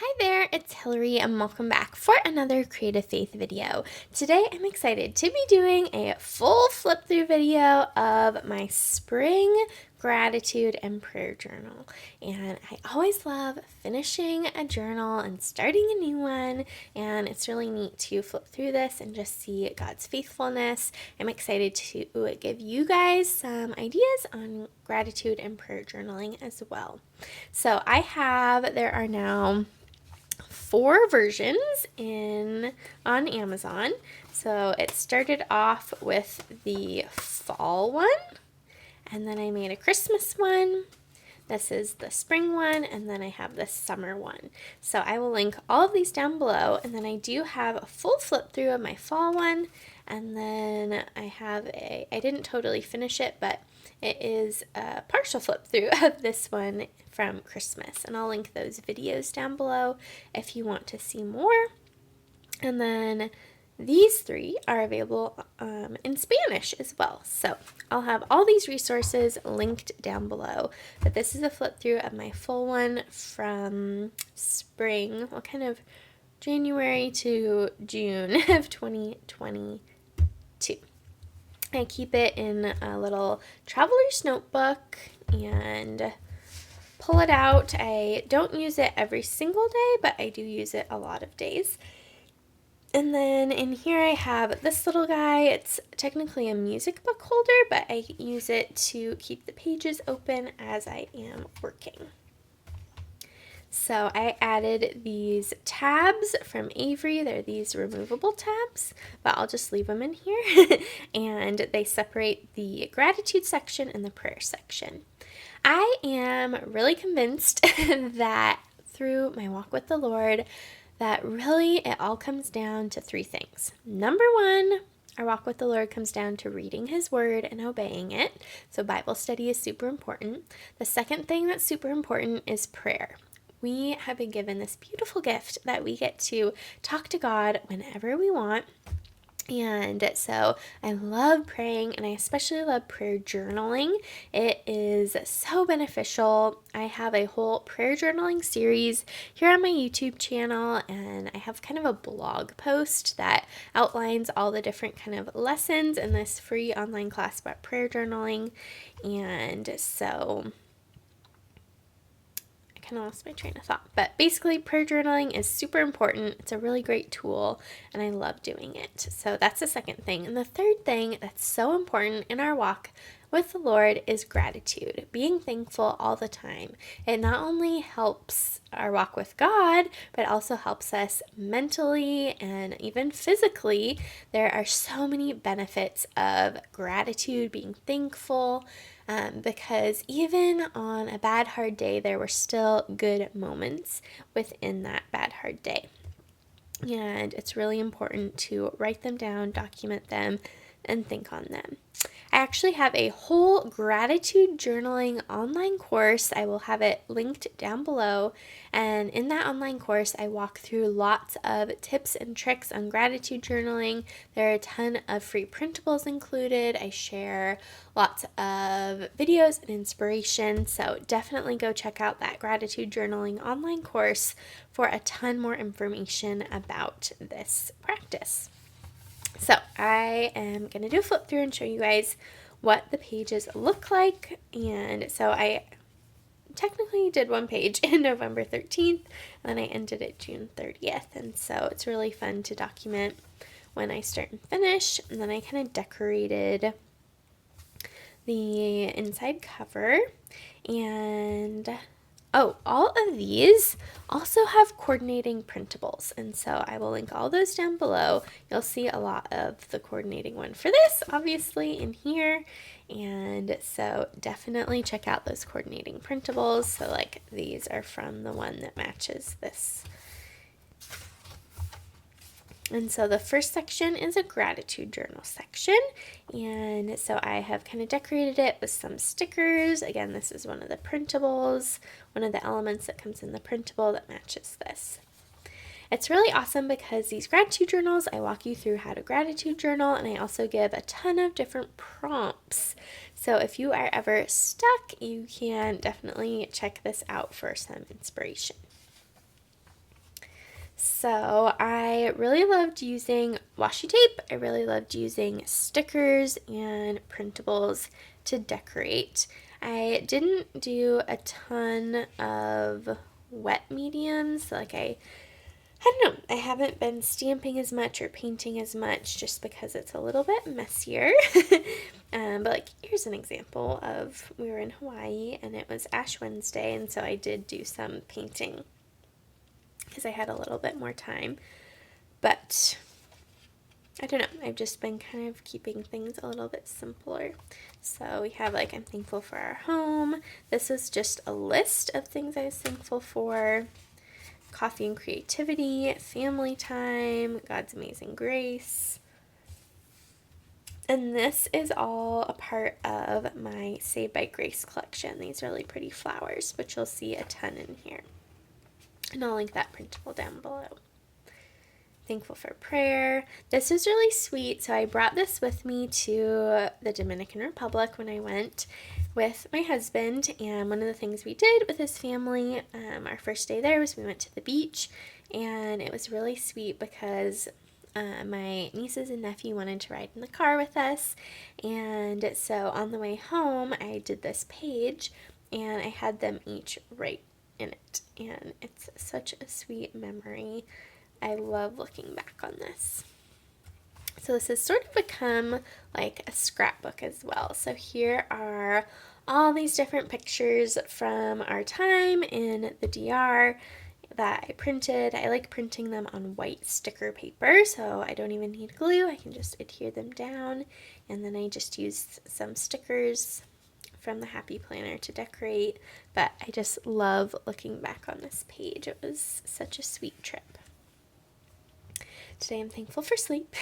Hi there, it's Hillary and welcome back for another Creative Faith video. Today I'm excited to be doing a full flip through video of my spring gratitude and prayer journal. And I always love finishing a journal and starting a new one, and it's really neat to flip through this and just see God's faithfulness. I'm excited to give you guys some ideas on gratitude and prayer journaling as well. So there are now 4 versions on Amazon. So it started off with the fall one, and then I made a Christmas one. This is the spring one, and then I have the summer one. So I will link all of these down below, and then I do have a full flip through of my fall one, and then I didn't totally finish it, but it is a partial flip through of this one from Christmas, and I'll link those videos down below if you want to see more. And then these 3 are available in Spanish as well. So I'll have all these resources linked down below. But this is a flip through of my full one from spring, well, kind of January to June of 2022. I keep it in a little traveler's notebook and pull it out. I don't use it every single day, but I do use it a lot of days. And then in here I have this little guy. It's technically a music book holder, but I use it to keep the pages open as I am working. So I added these tabs from Avery. They're these removable tabs, but I'll just leave them in here. And they separate the gratitude section and the prayer section. I am really convinced that through my walk with the Lord, that really it all comes down to 3 things. Number 1, our walk with the Lord comes down to reading His Word and obeying it. So Bible study is super important. The second thing that's super important is prayer. We have been given this beautiful gift that we get to talk to God whenever we want. And so I love praying, and I especially love prayer journaling. It is so beneficial. I have a whole prayer journaling series here on my YouTube channel, and I have kind of a blog post that outlines all the different kind of lessons in this free online class about prayer journaling. And so I lost my train of thought, but basically prayer journaling is super important. It's a really great tool, and I love doing it. So that's the second thing. And the third thing that's so important in our walk with the Lord is gratitude, being thankful all the time. It not only helps our walk with God, but also helps us mentally and even physically. There are so many benefits of gratitude, being thankful, because even on a bad, hard day, there were still good moments within that bad, hard day. And it's really important to write them down, document them, and think on them. I actually have a whole gratitude journaling online course. I will have it linked down below. And in that online course, I walk through lots of tips and tricks on gratitude journaling. There are a ton of free printables included. I share lots of videos and inspiration. So definitely go check out that gratitude journaling online course for a ton more information about this practice. So I am going to do a flip through and show you guys what the pages look like. And so I technically did one page in November 13th, and then I ended it June 30th. And so it's really fun to document when I start and finish. And then I kind of decorated the inside cover. And all of these also have coordinating printables, and so I will link all those down below. You'll see a lot of the coordinating one for this, obviously, in here, and so definitely check out those coordinating printables. So like these are from the one that matches this. And so the first section is a gratitude journal section. And so I have kind of decorated it with some stickers. Again, this is one of the printables, one of the elements that comes in the printable that matches this. It's really awesome because these gratitude journals, I walk you through how to gratitude journal, and I also give a ton of different prompts. So if you are ever stuck, you can definitely check this out for some inspiration. So I really loved using washi tape. I really loved using stickers and printables to decorate. I didn't do a ton of wet mediums. I don't know, I haven't been stamping as much or painting as much just because it's a little bit messier. But here's an example of, we were in Hawaii and it was Ash Wednesday, and so I did do some painting because I had a little bit more time. But I don't know, I've just been kind of keeping things a little bit simpler. So we have I'm thankful for our home. This was just a list of things I was thankful for. Coffee and creativity, family time, God's amazing grace. And this is all a part of my Saved by Grace collection. These really pretty flowers, which you'll see a ton in here. And I'll link that printable down below. Thankful for prayer. This is really sweet. So I brought this with me to the Dominican Republic when I went with my husband, and one of the things we did with his family, our first day there, was we went to the beach, and it was really sweet because my nieces and nephew wanted to ride in the car with us, and so on the way home I did this page and I had them each write in it, and it's such a sweet memory. I love looking back on this. So this has sort of become like a scrapbook as well. So here are all these different pictures from our time in the DR that I printed. I like printing them on white sticker paper, so I don't even need glue. I can just adhere them down, and then I just used some stickers from the Happy Planner to decorate. But I just love looking back on this page. It was such a sweet trip. Today I'm thankful for sleep.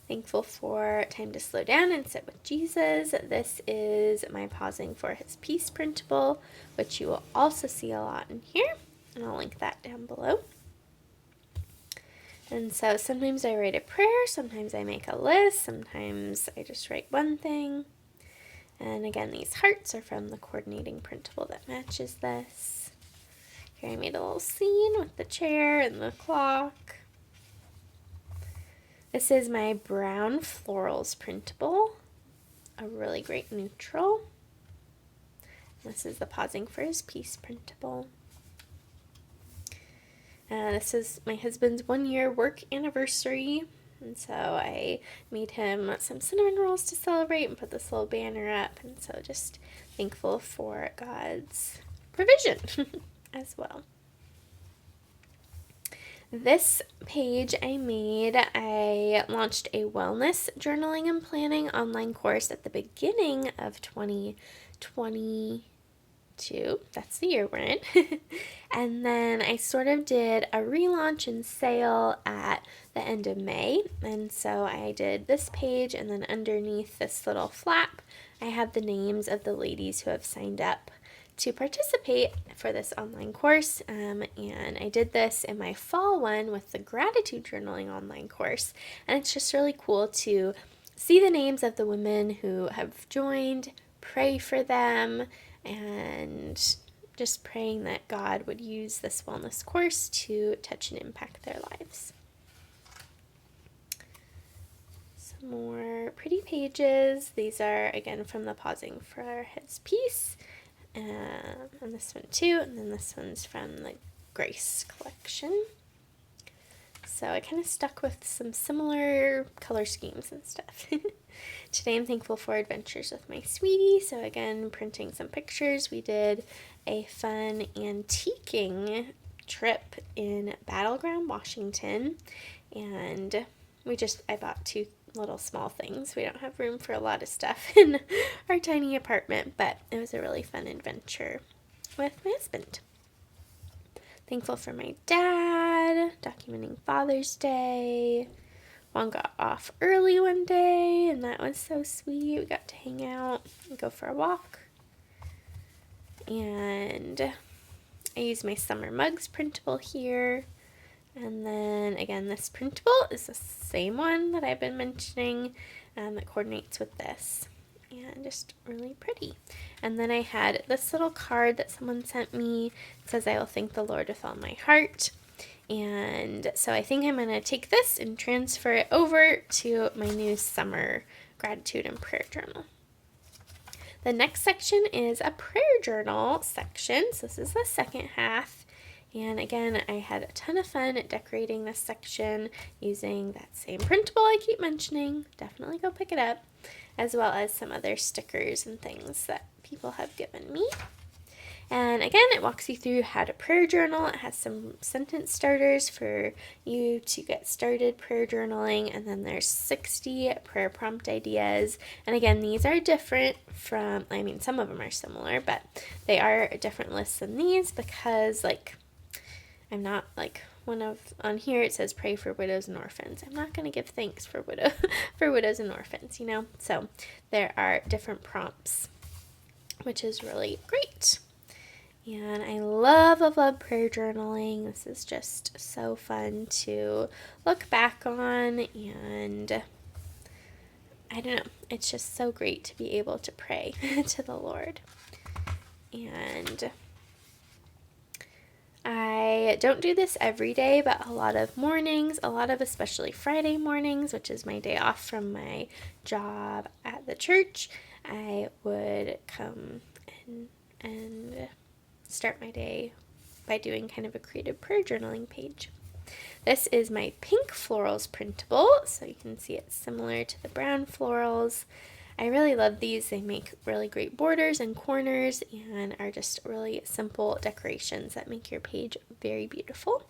Thankful for time to slow down and sit with Jesus. This is my pausing for his peace printable, which you will also see a lot in here, and I'll link that down below. And so sometimes I write a prayer, sometimes I make a list, sometimes I just write one thing. And again, these hearts are from the coordinating printable that matches this. Here I made a little scene with the chair and the clock. This is my brown florals printable, a really great neutral. This is the pausing for his peace printable. This is my husband's 1-year work anniversary, and so I made him some cinnamon rolls to celebrate and put this little banner up, and so just thankful for God's provision as well. This page I launched a wellness journaling and planning online course at the beginning of 2022. That's the year we're in. And then I sort of did a relaunch and sale at the end of May. And so I did this page, and then underneath this little flap, I have the names of the ladies who have signed up to participate for this online course, and I did this in my fall one with the gratitude journaling online course, and it's just really cool to see the names of the women who have joined, pray for them, and just praying that God would use this wellness course to touch and impact their lives. Some more pretty pages. These are again from the pausing for his peace. And this one too, and then this one's from the Grace collection. So I kind of stuck with some similar color schemes and stuff. Today I'm thankful for adventures with my sweetie. So again, printing some pictures. We did a fun antiquing trip in Battleground, Washington, and I bought 2 little small things. We don't have room for a lot of stuff in our tiny apartment, but it was a really fun adventure with my husband. Thankful for my dad, documenting Father's Day. Juan got off early one day, and that was so sweet. We got to hang out and go for a walk. And I used my summer mugs printable here. And then again, this printable is the same one that I've been mentioning, that coordinates with this, and just really pretty. And then I had this little card that someone sent me. It says, "I will thank the Lord with all my heart." And so I think I'm going to take this and transfer it over to my new summer gratitude and prayer journal. The next section is a prayer journal section. So this is the second half. And again, I had a ton of fun decorating this section using that same printable I keep mentioning. Definitely go pick it up, as well as some other stickers and things that people have given me. And again, it walks you through how to prayer journal. It has some sentence starters for you to get started prayer journaling. And then there's 60 prayer prompt ideas. And again, these are different from, some of them are similar, but they are different lists than these because, I'm not on here it says pray for widows and orphans. I'm not going to give thanks for widows and orphans, So there are different prompts, which is really great. And I love prayer journaling. This is just so fun to look back on, and I don't know, it's just so great to be able to pray to the Lord. And I don't do this every day, but a lot of mornings, especially Friday mornings, which is my day off from my job at the church, I would come and start my day by doing kind of a creative prayer journaling page. This is my pink florals printable, so you can see it's similar to the brown florals. I really love these. They make really great borders and corners and are just really simple decorations that make your page very beautiful.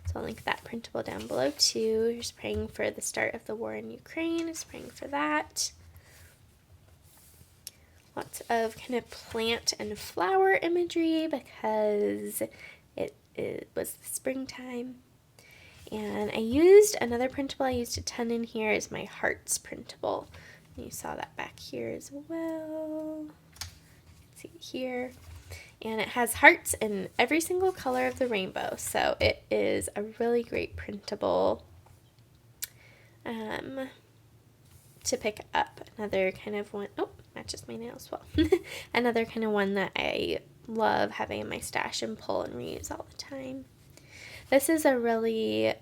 So I'll link that printable down below too. Just praying for the start of the war in Ukraine, just praying for that. Lots of kind of plant and flower imagery because it was the springtime. And I used another printable I used a ton in here is my hearts printable. You saw that back here as well. See it here. And it has hearts in every single color of the rainbow. So it is a really great printable to pick up. Another kind of one, matches my nails well. Another kind of one that I love having in my stash and pull and reuse all the time. This is a really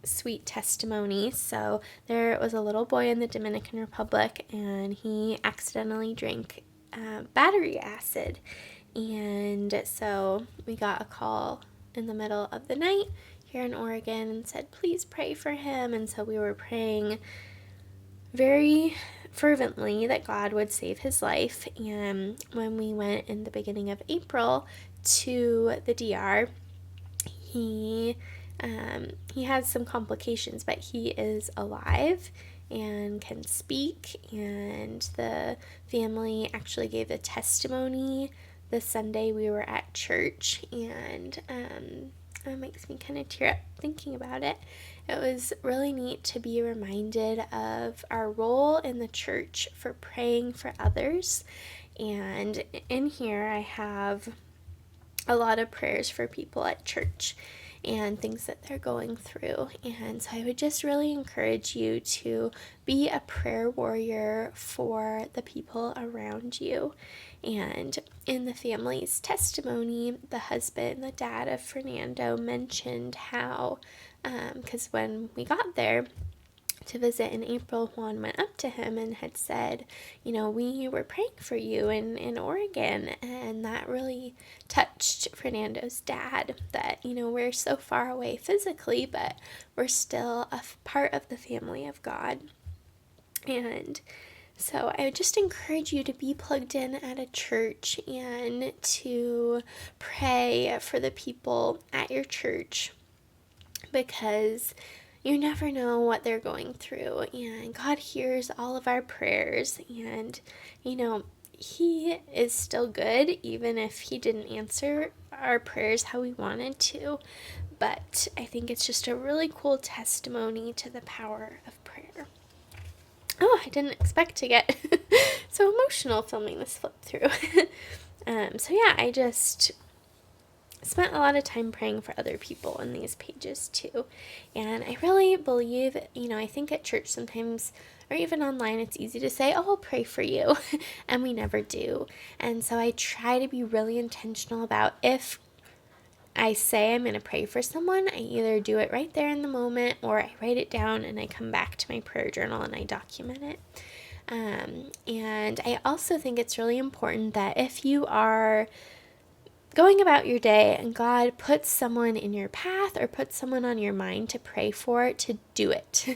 sweet testimony. So there was a little boy in the Dominican Republic, and he accidentally drank battery acid. And so we got a call in the middle of the night here in Oregon and said, please pray for him. And so we were praying very fervently that God would save his life. And when we went in the beginning of April to the DR, he has some complications, but he is alive and can speak. And the family actually gave a testimony the Sunday we were at church, and it makes me kind of tear up thinking about it. It was really neat to be reminded of our role in the church for praying for others. And in here I have a lot of prayers for people at church and things that they're going through. And so I would just really encourage you to be a prayer warrior for the people around you. And in the family's testimony, the dad of Fernando, mentioned how, because when we got there to visit in April, Juan went up to him and had said, we were praying for you in Oregon. And that really touched Fernando's dad, that, we're so far away physically, but we're still a part of the family of God. And so I would just encourage you to be plugged in at a church and to pray for the people at your church, because you never know what they're going through, and God hears all of our prayers. And he is still good, even if he didn't answer our prayers how we wanted to. But I think it's just a really cool testimony to the power of prayer. Oh, I didn't expect to get so emotional filming this flip through. So yeah, I just spent a lot of time praying for other people in these pages too. And I really believe, I think at church sometimes, or even online, it's easy to say, I'll pray for you. And we never do. And so I try to be really intentional about, if I say I'm going to pray for someone, I either do it right there in the moment or I write it down and I come back to my prayer journal and I document it. And I also think it's really important that if you are going about your day and God puts someone in your path or puts someone on your mind to pray for, to do it.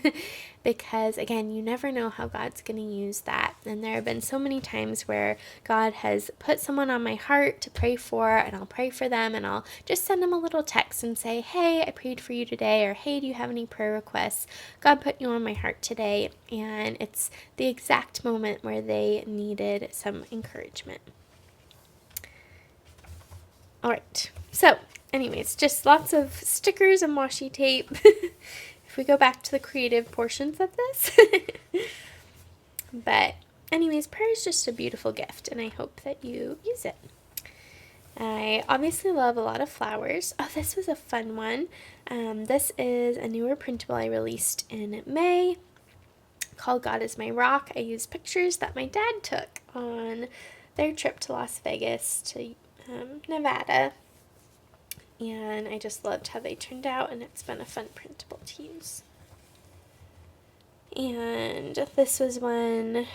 Because again, you never know how God's going to use that. And there have been so many times where God has put someone on my heart to pray for, and I'll pray for them and I'll just send them a little text and say, hey, I prayed for you today, or hey, do you have any prayer requests? God put you on my heart today. And it's the exact moment where they needed some encouragement. All right, so anyways, just lots of stickers and washi tape. If we go back to the creative portions of this. But anyways, prayer is just a beautiful gift, and I hope that you use it. I obviously love a lot of flowers. Oh, this was a fun one. This is a newer printable I released in May called God is My Rock. I used pictures that my dad took on their trip to Las Vegas to Nevada, and I just loved how they turned out, and it's been a fun printable to use. And this was one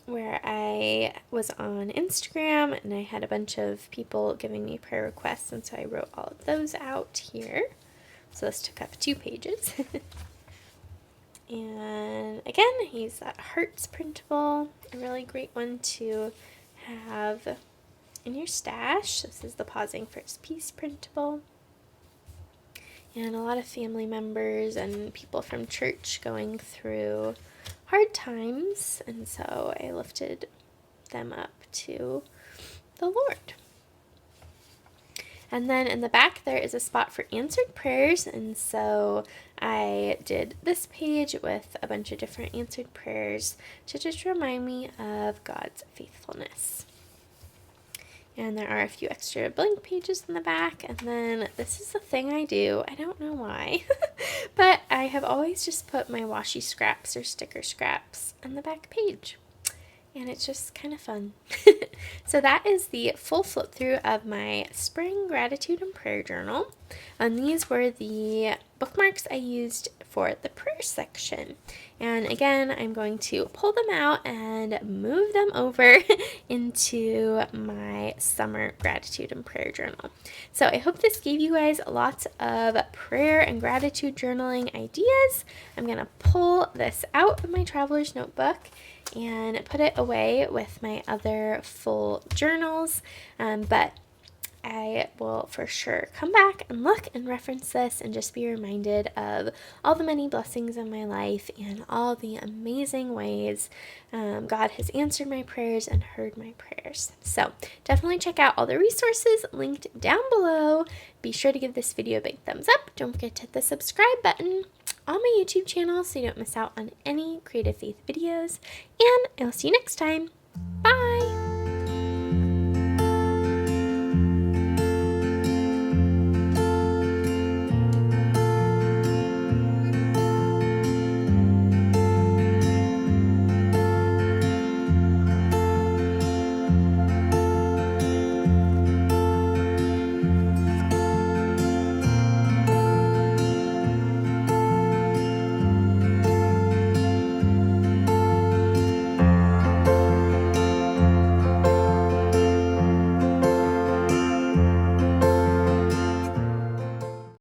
where I was on Instagram and I had a bunch of people giving me prayer requests, and so I wrote all of those out here. So this took up 2 pages. And again, I used that Hearts printable, a really great one to have in your stash. This is the Pausing First Peace printable. And a lot of family members and people from church going through hard times, and so I lifted them up to the Lord. And then in the back there is a spot for answered prayers, and so I did this page with a bunch of different answered prayers to just remind me of God's faithfulness. And there are a few extra blank pages in the back. And then this is the thing I do. I don't know why, but I have always just put my washi scraps or sticker scraps on the back page. And it's just kind of fun. So that is the full flip through of my spring gratitude and prayer journal. And these were the bookmarks I used for the prayer section. And again, I'm going to pull them out and move them over into my summer gratitude and prayer journal. So I hope this gave you guys lots of prayer and gratitude journaling ideas. I'm going to pull this out of my traveler's notebook and put it away with my other full journals, but I will for sure come back and look and reference this and just be reminded of all the many blessings in my life and all the amazing ways God has answered my prayers and heard my prayers. So definitely check out all the resources linked down below. Be sure to give this video a big thumbs up. Don't forget to hit the subscribe button on my YouTube channel so you don't miss out on any Creative Faith videos. And I'll see you next time.